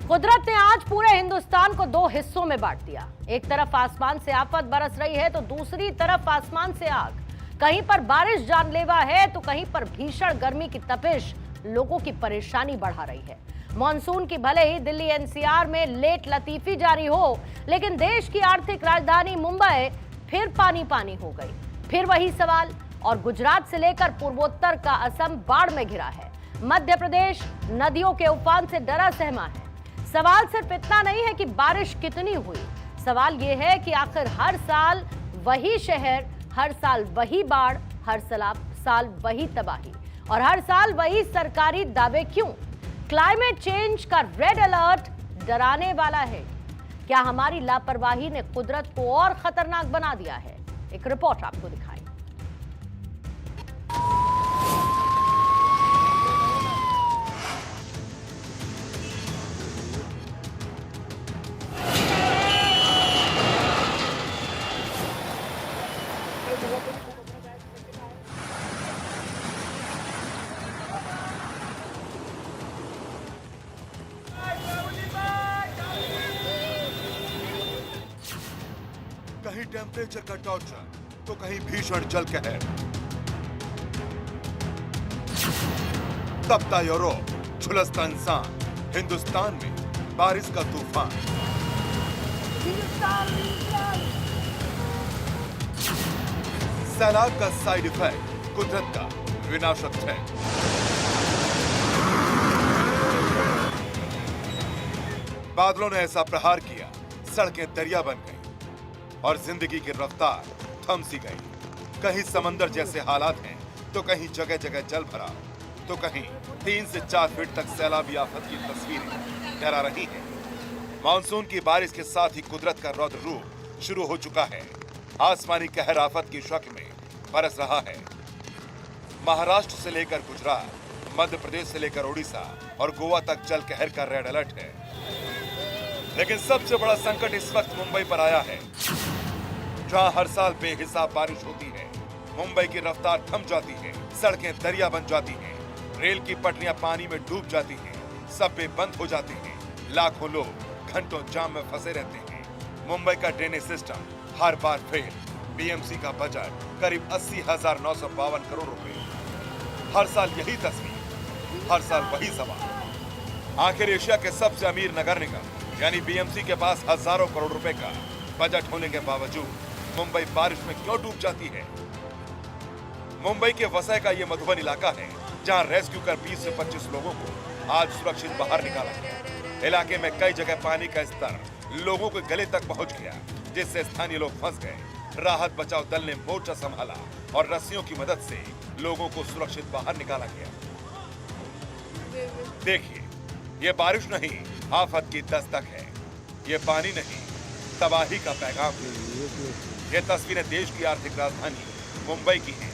कुदरत ने आज पूरे हिंदुस्तान को दो हिस्सों में बांट दिया। एक तरफ आसमान से आफत बरस रही है तो दूसरी तरफ आसमान से आग। कहीं पर बारिश जानलेवा है तो कहीं पर भीषण गर्मी की तपिश लोगों की परेशानी बढ़ा रही है। मॉनसून की भले ही दिल्ली एनसीआर में लेट लतीफी जारी हो, लेकिन देश की आर्थिक राजधानी मुंबई फिर पानी पानी हो गई। फिर वही सवाल, और गुजरात से लेकर पूर्वोत्तर का असम बाढ़ में घिरा है। मध्य प्रदेश नदियों के उफान से डरा सहमा है। सवाल सिर्फ इतना नहीं है कि बारिश कितनी हुई, सवाल यह है कि आखिर हर साल वही शहर, हर साल वही बाढ़, हर साल वही तबाही और हर साल वही सरकारी दावे क्यों? क्लाइमेट चेंज का रेड अलर्ट डराने वाला है। क्या हमारी लापरवाही ने कुदरत को और खतरनाक बना दिया है? एक रिपोर्ट आपको दिखाएं। कहीं टेम्परेचर का टॉर्चर तो कहीं भीषण जल कहर। तपता यूरोप, झुलसता इंसान, हिंदुस्तान में बारिश का तूफान। सैलाब का साइड इफेक्ट, कुदरत का विनाशक थ्रेट। बादलों ने ऐसा प्रहार किया, सड़कें दरिया बन गई और जिंदगी की रफ्तार थम सी गई। कहीं समंदर जैसे हालात हैं तो कहीं जगह जगह जल भरा, तो कहीं 3 से 4 फीट तक सैलाबी आफत की तस्वीरें डरा रही हैं। मानसून की बारिश के साथ ही कुदरत का रौद्र रूप शुरू हो चुका है। आसमानी कहर आफत की शक्ल में बरस रहा है। महाराष्ट्र से लेकर गुजरात, मध्य प्रदेश से लेकर ओडिशा और गोवा तक जल कहर का रेड अलर्ट है। लेकिन सबसे बड़ा संकट इस वक्त मुंबई पर आया है, जहां हर साल बेहिसाब बारिश होती है। मुंबई की रफ्तार थम जाती है, सड़कें दरिया बन जाती हैं, रेल की पटरियां पानी में डूब जाती हैं, सबवे बंद हो जाते हैं, लाखों लोग घंटों जाम में फंसे रहते हैं। मुंबई का ड्रेनेज सिस्टम हर बार फेल। बीएमसी का बजट करीब 80,952 करोड़ रुपए। हर साल यही तस्वीर, हर साल वही सवाल। आखिर एशिया के सबसे अमीर नगर निगम यानी बीएमसी के पास हजारों करोड़ रुपए का बजट होने के बावजूद मुंबई बारिश में क्यों डूब जाती है? मुंबई के वसई का यह मधुबन इलाका है, जहां रेस्क्यू कर 20 से 25 लोगों को आज सुरक्षित बाहर निकाला गया। इलाके में कई जगह पानी का स्तर लोगों के गले तक पहुंच गया, जिससे स्थानीय लोग फंस गए। राहत बचाव दल ने मोर्चा संभाला और रस्सियों की मदद से लोगों को सुरक्षित बाहर निकाला गया। देखिए, ये बारिश नहीं, आफत की दस्तक है। ये पानी नहीं, तबाही का पैगाम है। ये तस्वीरें देश की आर्थिक राजधानी मुंबई की हैं,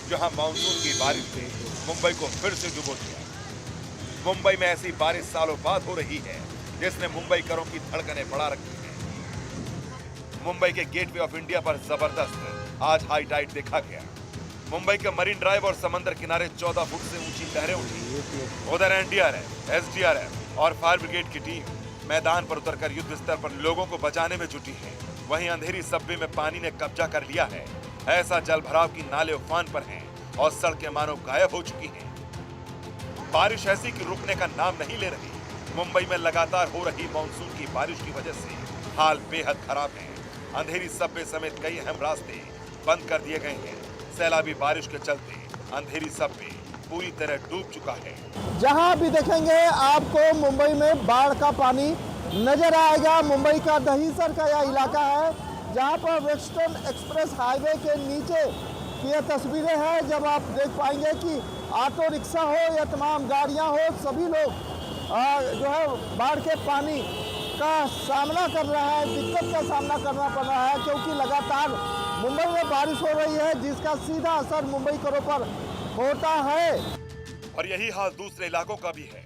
जहां मानसून की बारिश ने मुंबई को फिर से डुबो दिया। मुंबई में ऐसी बारिश सालों बाद हो रही है, जिसने मुंबई करों की धड़कनें बढ़ा रखी हैं। मुंबई के गेटवे ऑफ इंडिया पर जबरदस्त आज हाई टाइड देखा गया। मुंबई के मरीन ड्राइव और समंदर किनारे 14 फुट से ऊंची लहरें उठी। उधर एनडीआरएफ, एसडीआरएफ और फायर ब्रिगेड की टीम मैदान पर उतरकर युद्ध स्तर पर लोगों को बचाने में जुटी है। वहीं अंधेरी सबवे में पानी ने कब्जा कर लिया है। ऐसा जल भराव की नाले उफान पर हैं और सड़कें मानो गायब हो चुकी हैं। बारिश ऐसी कि रुकने का नाम नहीं ले रही। मुंबई में लगातार हो रही मानसून की बारिश की वजह से हाल बेहद खराब है। अंधेरी सबवे समेत कई अहम रास्ते बंद कर दिए गए हैं। सैलाबी बारिश के चलते अंधेरी सबवे पूरी तरह डूब चुका है। जहां भी देखेंगे आपको मुंबई में बाढ़ का पानी नजर आएगा। मुंबई का दहीसर का यह इलाका है, जहां पर वेस्टर्न एक्सप्रेस हाईवे के नीचे की यह तस्वीरें हैं। जब आप देख पाएंगे कि ऑटो रिक्शा हो या तमाम गाड़ियां हो, सभी लोग जो है बाढ़ के पानी का सामना कर रहा है, दिक्कत का सामना करना पड़ रहा है, क्योंकि लगातार मुंबई में बारिश हो रही है, जिसका सीधा असर मुंबई करों पर होता है। और यही हाल दूसरे इलाकों का भी है।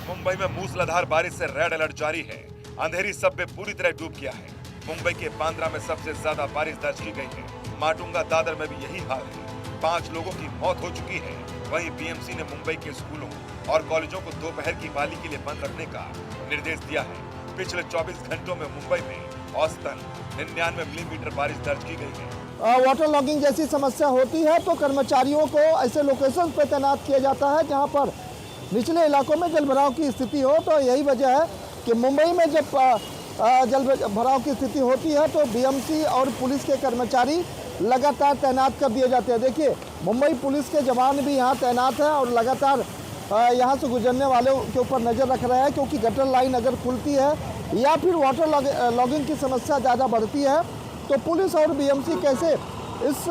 मुंबई में मूसलाधार बारिश से रेड अलर्ट जारी है। अंधेरी सबवे पूरी तरह डूब गया है। मुंबई के बांद्रा में सबसे ज्यादा बारिश दर्ज की गई है। माटुंगा दादर में भी यही हाल है। 5 लोगों की मौत हो चुकी है। वहीं बीएमसी ने मुंबई के स्कूलों और कॉलेजों को दोपहर की पाली के लिए बंद रखने का निर्देश दिया है। पिछले 24 घंटों में मुंबई में औसतन 99 मिलीमीटर बारिश दर्ज की गई है। वाटर लॉगिंग जैसी समस्या होती है तो कर्मचारियों को ऐसे लोकेशन पर तैनात किया जाता है जहां पर निचले इलाकों में जलभराव की स्थिति हो। तो यही वजह है कि मुंबई में जब जल भराव की स्थिति होती है तो बीएमसी और पुलिस के कर्मचारी लगातार तैनात कर दिए जाते हैं। देखिए, मुंबई पुलिस के जवान भी यहाँ तैनात हैं और लगातार यहाँ से गुजरने वालों के ऊपर नज़र रख रहे हैं, क्योंकि गटर लाइन अगर खुलती है या फिर वाटर लॉगिंग की समस्या ज़्यादा बढ़ती है तो पुलिस और बीएमसी कैसे इस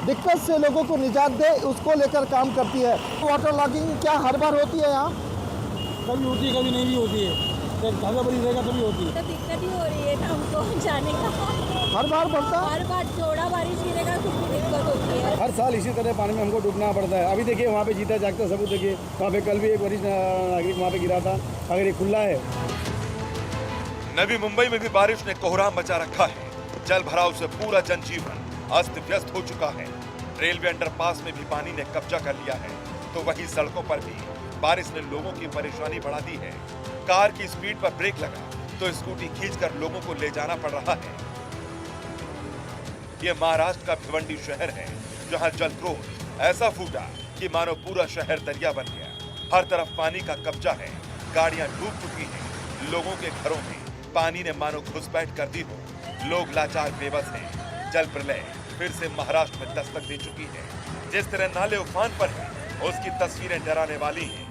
दिक्कत से लोगों को निजात दे, उसको लेकर काम करती है। वाटर लॉगिंग क्या हर बार होती है यहाँ? कभी होती है, कभी नहीं भी होती है। जब ज़्यादा बड़ी रहेगा तभी होती है। तो दिक्कत ही हो रही है ना हमको जाने का। हर बार बढ़ता है? हर बार थोड़ा बारिश गिरेगा कुछ भी दिक्कत होती है। हर साल इसी तरह पानी में हमको डूबना पड़ता है। अभी देखिए वहाँ पे जीता जागता सबूत देखिए, वहाँ पे कल भी एक वरिष्ठ नागरिक वहाँ पे गिरा था। अगर ये खुला है। नवी मुंबई में भी बारिश ने कोहराम मचा रखा है। जल भराव से पूरा जनजीवन अस्त व्यस्त हो चुका है। रेलवे अंडरपास में भी पानी ने कब्जा कर लिया है, तो वहीं सड़कों पर भी बारिश ने लोगों की परेशानी बढ़ा दी है। कार की स्पीड पर ब्रेक लगा तो स्कूटी खींचकर लोगों को ले जाना पड़ रहा है। ये महाराष्ट्र का भिवंडी शहर है, जहां जलक्रोध ऐसा फूटा कि मानो पूरा शहर दरिया बन गया। हर तरफ पानी का कब्जा है, गाड़ियां डूब चुकी हैं, लोगों के घरों में पानी ने मानो घुसपैठ कर दी हो। लोग लाचार बेबस हैं। जल प्रलय फिर से महाराष्ट्र में दस्तक दे चुकी है। जिस तरह नाले उफान पर है, उसकी तस्वीरें डराने वाली हैं।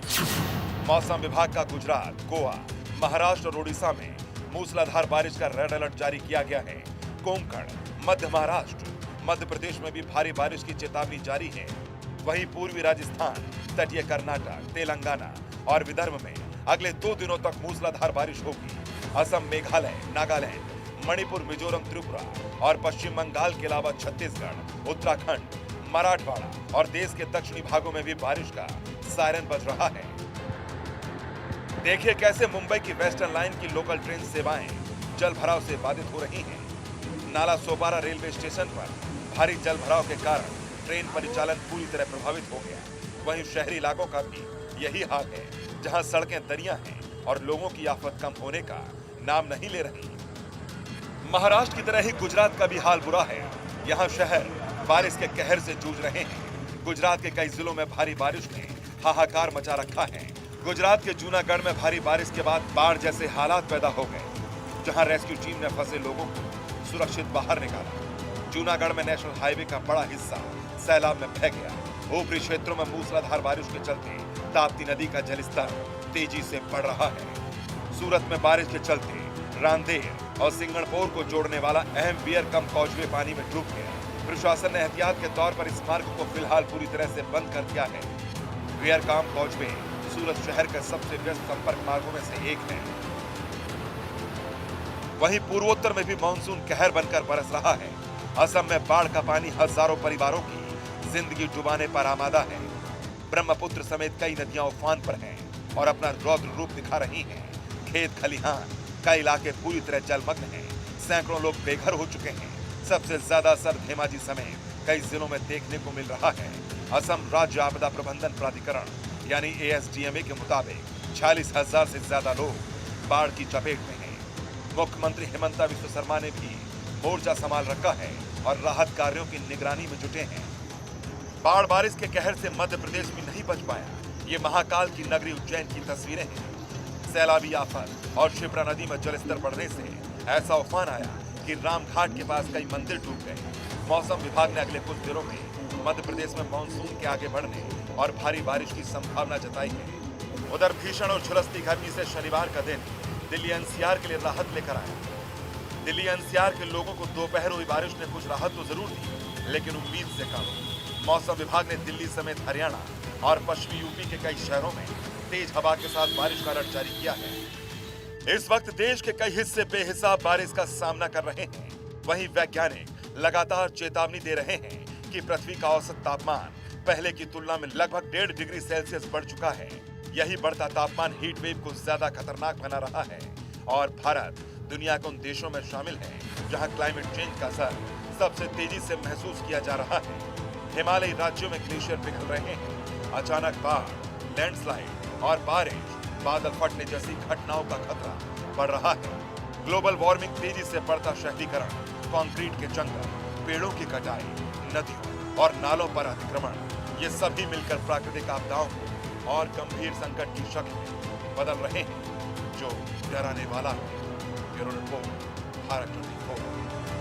मौसम विभाग का गुजरात, गोवा, महाराष्ट्र और उड़ीसा में मूसलाधार बारिश का रेड अलर्ट जारी किया गया है। कोंकण, मध्य महाराष्ट्र, मध्य प्रदेश में भी भारी बारिश की चेतावनी जारी है। वहीं पूर्वी राजस्थान, तटीय कर्नाटक, तेलंगाना और विदर्भ में अगले 2 दिनों तक मूसलाधार बारिश होगी। असम, मेघालय, नागालैंड, मणिपुर, मिजोरम, त्रिपुरा और पश्चिम बंगाल के अलावा छत्तीसगढ़, उत्तराखंड, मराठवाड़ा और देश के दक्षिणी भागों में भी बारिश का सायरन बज रहा है। देखिए कैसे मुंबई की वेस्टर्न लाइन की लोकल ट्रेन सेवाएं जल भराव से बाधित हो रही हैं। नाला सोपारा रेलवे स्टेशन पर भारी जल भराव के कारण ट्रेन परिचालन पूरी तरह प्रभावित हो गया। वहीं शहरी इलाकों का भी यही हाल है, जहां सड़कें दरिया हैं और लोगों की आफत कम होने का नाम नहीं ले रही। महाराष्ट्र की तरह ही गुजरात का भी हाल बुरा है। यहाँ शहर बारिश के कहर से जूझ रहे हैं। गुजरात के कई जिलों में भारी बारिश ने हाहाकार मचा रखा है। गुजरात के जूनागढ़ में भारी बारिश के बाद बाढ़ जैसे हालात पैदा हो गए, जहां रेस्क्यू टीम ने फंसे लोगों को सुरक्षित बाहर निकाला। जूनागढ़ में नेशनल हाईवे का बड़ा हिस्सा सैलाब में बह गया। ऊपरी क्षेत्रों में मूसलाधार बारिश के चलते ताप्ती नदी का जलस्तर तेजी से बढ़ रहा है। सूरत में बारिश के चलते रांदेर और सिंगणपोर को जोड़ने वाला अहम बियर कम कॉजवे पानी में डूब गया। प्रशासन ने एहतियात के तौर पर इस मार्ग को फिलहाल पूरी तरह से बंद कर दिया है। बियर कम कॉजवे सूरत शहर के सबसे व्यस्त संपर्क मार्गों में से एक है। वहीं पूर्वोत्तर में भी मानसून कहर बनकर बरस रहा है। असम में बाढ़ का पानी हजारों परिवारों की जिंदगी डुबाने पर आमादा है। ब्रह्मपुत्र समेत कई नदियां उफान पर हैं और अपना रौद्र रूप दिखा रही हैं। खेत खलिहान, कई इलाके पूरी तरह जलमग्न हैं। सैकड़ों लोग बेघर हो चुके हैं। सबसे ज्यादा असर धेमाजी समेत कई जिलों में देखने को मिल रहा है। असम राज्य आपदा प्रबंधन प्राधिकरण यानी ASDMA के मुताबिक 46,000 से ज्यादा लोग बाढ़ की चपेट में हैं। मुख्यमंत्री हिमंता बिस्वा शर्मा ने भी मोर्चा संभाल रखा है और राहत कार्यों की निगरानी में जुटे हैं। बाढ़ बारिश के कहर से मध्य प्रदेश भी नहीं बच पाया। ये महाकाल की नगरी उज्जैन की तस्वीरें हैं। सैलाबी आफत और शिप्रा नदी में जलस्तर बढ़ने से ऐसा उफान आया कि रामघाट के पास कई मंदिर डूब गए। मौसम विभाग ने अगले कुछ दिनों में मध्य प्रदेश में मानसून के आगे बढ़ने और भारी बारिश की संभावना जताई है। उधर भीषण और झुलसती गर्मी से शनिवार का दिन दिल्ली NCR के लिए राहत लेकर आया। दिल्ली NCR के लोगों को दोपहर हुई बारिश ने कुछ राहत तो जरूर दी, लेकिन उम्मीद से कम। मौसम विभाग ने दिल्ली समेत हरियाणा और पश्चिमी यूपी के कई शहरों में तेज हवा के साथ बारिश का अलर्ट जारी किया है। इस वक्त देश के कई हिस्से बेहिसाब बारिश का सामना कर रहे हैं। वहीं वैज्ञानिक लगातार चेतावनी दे रहे हैं कि पृथ्वी का औसत तापमान पहले की तुलना में लगभग 1.5 डिग्री सेल्सियस बढ़ चुका है। यही बढ़ता तापमान हीट वेव को ज्यादा खतरनाक बना रहा है और भारत दुनिया के उन देशों में शामिल है जहां क्लाइमेट चेंज का असर सबसे तेजी से महसूस किया जा रहा है। हिमालयी राज्यों में ग्लेशियर पिघल रहे हैं। अचानक बाढ़, लैंडस्लाइड और बारिश, बादल फटने जैसी घटनाओं का खतरा बढ़ रहा है। ग्लोबल वार्मिंग, तेजी से बढ़ता शहरीकरण, कंक्रीट के जंगल, पेड़ों की कटाई, नदियों और नालों पर अतिक्रमण, ये सभी मिलकर प्राकृतिक आपदाओं को और गंभीर संकट की शक्ल में बदल रहे हैं, जो डराने वाला है। Bureau report, Bharat 24।